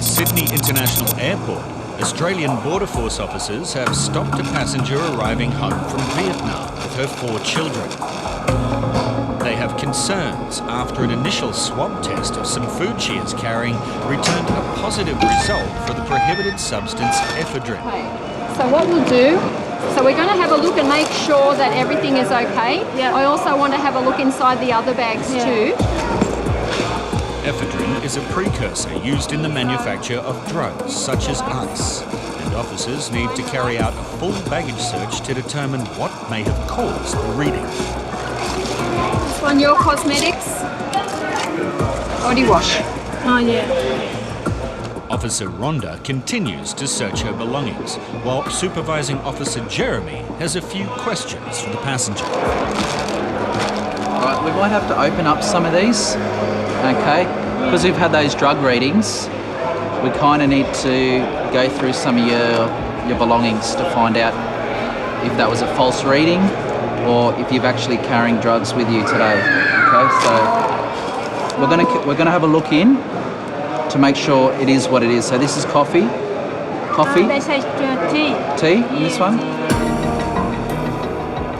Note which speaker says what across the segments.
Speaker 1: At Sydney International Airport, Australian Border Force officers have stopped a passenger arriving home from Vietnam with her 4 children. They have concerns after an initial swab test of some food she is carrying returned a positive result for the prohibited substance ephedrine.
Speaker 2: Okay. So what we'll do, so we're going to have a look and make sure that everything is okay. Yeah. I also want to have a look inside the other bags too.
Speaker 1: Ephedrine is a precursor used in the manufacture of drugs such as ice, and officers need to carry out a full baggage search to determine what may have caused the reading.
Speaker 2: This one, your cosmetics. Body wash. Oh yeah.
Speaker 1: Officer Rhonda continues to search her belongings, while Supervising Officer Jeremy has a few questions for the passenger.
Speaker 3: Right, we might have to open up some of these, okay? Because we've had those drug readings, we kind of need to go through some of your belongings to find out if that was a false reading or if you're actually carrying drugs with you today. Okay, so we're gonna have a look in to make sure it is what it is. So this is coffee. Coffee.
Speaker 4: They say tea.
Speaker 3: Tea in this one.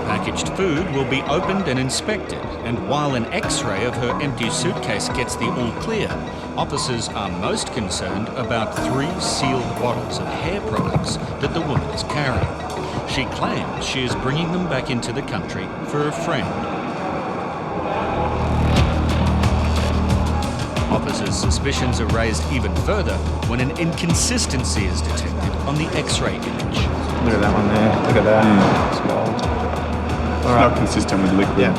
Speaker 1: Packaged food will be opened and inspected, and while an X-ray of her empty suitcase gets the all clear, officers are most concerned about 3 sealed bottles of hair products that the woman is carrying. She claims she is bringing them back into the country for a friend. Officers' suspicions are raised even further when an inconsistency is detected on the X-ray image.
Speaker 5: Look at that one there. Look at that. It's gold.
Speaker 6: It's not consistent with liquid.
Speaker 5: Yeah.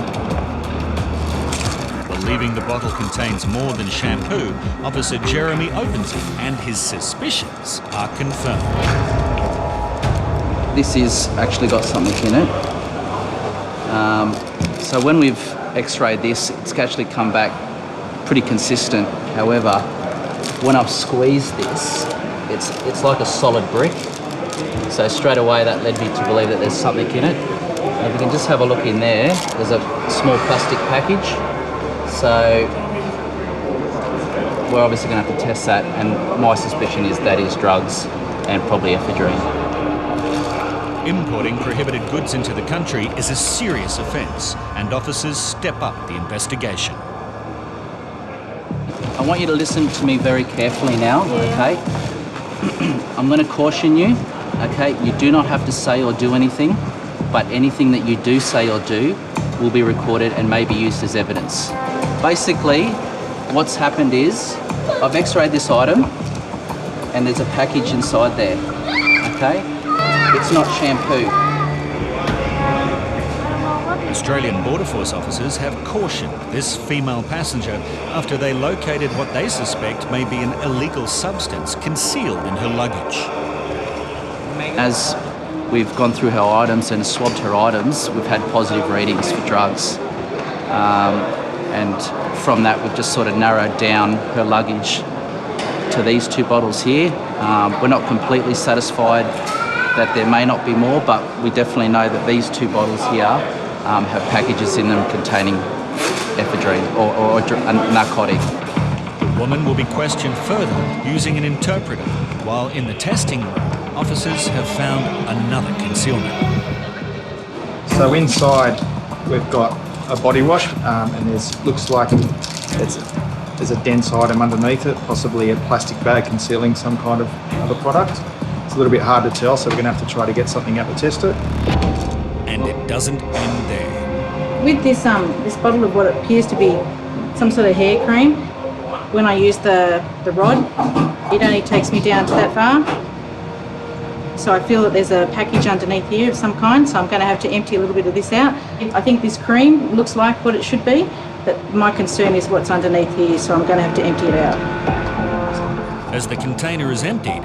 Speaker 1: Believing the bottle contains more than shampoo, Officer Jeremy opens it and his suspicions are confirmed.
Speaker 3: This is actually got something in it. So when we've X-rayed this, it's actually come back pretty consistent. However, when I've squeezed this, it's like a solid brick. So straight away that led me to believe that there's something in it. And if you can just have a look in there, there's a small plastic package. So we're obviously going to have to test that, and my suspicion is that is drugs and probably ephedrine.
Speaker 1: Importing prohibited goods into the country is a serious offence, and officers step up the investigation.
Speaker 3: I want you to listen to me very carefully now, okay? I'm going to caution you, okay? You do not have to say or do anything, but anything that you do say or do will be recorded and may be used as evidence. Basically, what's happened is I've X-rayed this item and there's a package inside there, okay? It's not shampoo.
Speaker 1: Australian Border Force officers have cautioned this female passenger after they located what they suspect may be an illegal substance concealed in her luggage.
Speaker 3: As we've gone through her items and swabbed her items, we've had positive readings for drugs. And from that, we've just sort of narrowed down her luggage to these 2 bottles here. We're not completely satisfied that there may not be more, but we definitely know that these 2 bottles here have packages in them containing ephedrine or a narcotic.
Speaker 1: The woman will be questioned further using an interpreter, while in the testing room, officers have found another concealment.
Speaker 5: So inside we've got a body wash, and looks like there's a dense item underneath it, possibly a plastic bag concealing some kind of other product. It's a little bit hard to tell, so we're going to have to try to get something out to test it.
Speaker 1: And it doesn't end there.
Speaker 4: With this bottle of what appears to be some sort of hair cream, when I use the rod, it only takes me down to that far. So I feel that there's a package underneath here of some kind, so I'm going to have to empty a little bit of this out. I think this cream looks like what it should be, but my concern is what's underneath here, so I'm going to have to empty it out.
Speaker 1: As the container is emptied,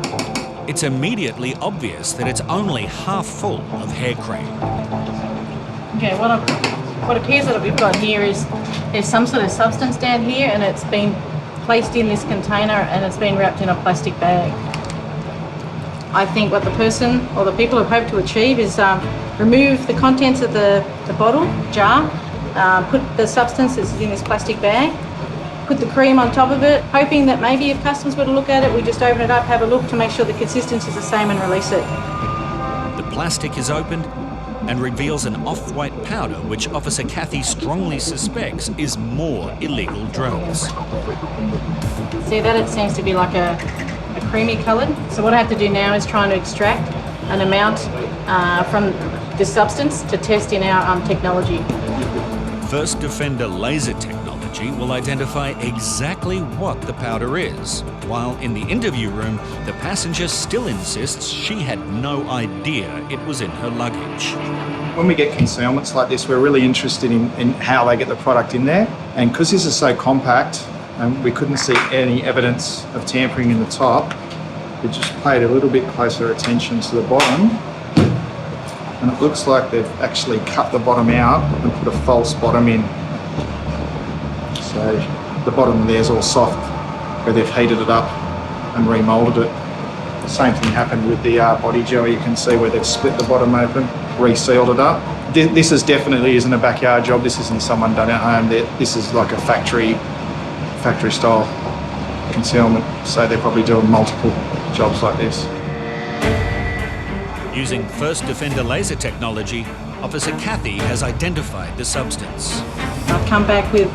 Speaker 1: it's immediately obvious that it's only half full of hair cream.
Speaker 4: Okay, what appears that we've got here is there's some sort of substance down here, and it's been placed in this container and it's been wrapped in a plastic bag. I think what the person or the people have hoped to achieve is remove the contents of the bottle, jar, put the substance that's in this plastic bag, put the cream on top of it, hoping that maybe if customers were to look at it, we just open it up, have a look to make sure the consistency is the same and release it.
Speaker 1: The plastic is opened and reveals an off-white powder which Officer Kathy strongly suspects is more illegal drugs.
Speaker 4: See that? It seems to be like a creamy coloured. So what I have to do now is trying to extract an amount from this substance to test in our technology.
Speaker 1: First Defender laser technology will identify exactly what the powder is, while in the interview room, the passenger still insists she had no idea it was in her luggage.
Speaker 5: When we get concealments like this, we're really interested in how they get the product in there. And because this is so compact, and we couldn't see any evidence of tampering in the top, we just paid a little bit closer attention to the bottom. And it looks like they've actually cut the bottom out and put a false bottom in. So the bottom there is all soft, where they've heated it up and remoulded it. The same thing happened with the body gel. You can see where they've split the bottom open, resealed it up. This is definitely isn't a backyard job. This isn't someone done at home. This is like a factory style concealment. So they're probably doing multiple jobs like this.
Speaker 1: Using First Defender laser technology, Officer Kathy has identified the substance.
Speaker 4: I've come back with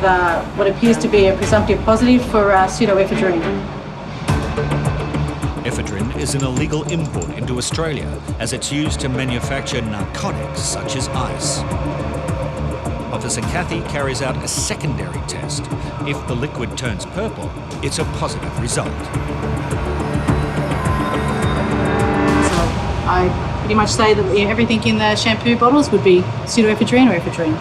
Speaker 4: what appears to be a presumptive positive for pseudoephedrine.
Speaker 1: Ephedrine is an illegal import into Australia as it's used to manufacture narcotics such as ice. Officer Kathy carries out a secondary test. If the liquid turns purple, it's a positive result.
Speaker 4: I pretty much say that everything in the shampoo bottles would be pseudoephedrine or ephedrine.